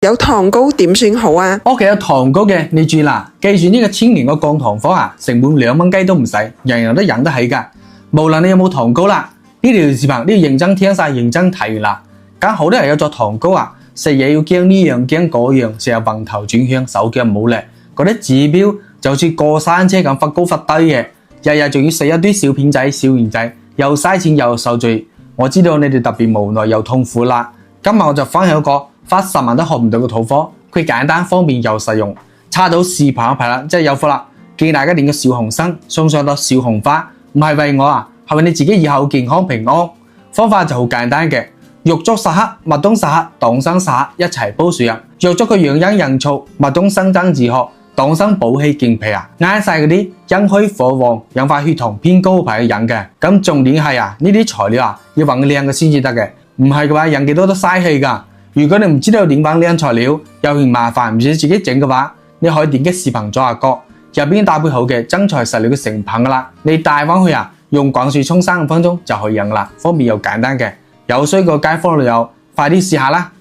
有糖糕點算好啊？屋企有糖糕嘅，你注意啦，記住呢個1000年嘅降糖方啊，成本2蚊雞都唔使，人人都養得起㗎。無論你有冇糖糕啦，呢條視頻都要認真聽晒，認真睇完啦。咁好多人有做糖糕啊，食嘢要驚呢樣驚嗰樣，成日暈頭轉向，手腳唔好力，嗰啲指標就似過山車咁忽高忽低嘅，日日仲要食一堆小片仔、小丸仔，又嘥錢又受罪。我知道你哋特別無奈又痛苦啦。今日我就分享一個花10萬都學唔到嘅土方，佢簡單方便又實用。插到視頻嗰排啦，真係有福啦！建議大家點個小紅心，送上到小紅花，唔係為我啊，係為你自己以後健康平安。方法就好簡單嘅，玉竹10克、麥冬10克、黨參10克一齊煲水飲。玉竹嘅養陰潤燥，麥冬生增止渴，黨參補氣健脾啊，啱晒嗰啲陰虛火旺、引發血糖偏高排嘅人嘅。咁重點係啊，呢啲材料啊要揾靚嘅先至得嘅，唔係嘅話人幾多都嘥氣㗎。如果你唔知道點揾靚材料，又嫌麻煩唔想自己整嘅話，你可以點擊視頻左下角入邊搭配好嘅真材實料嘅成品㗎啦。你帶翻去啊，用滾水沖3分鐘就可以飲啦，方便又簡單嘅。有需要嘅街坊老友，快啲試下啦！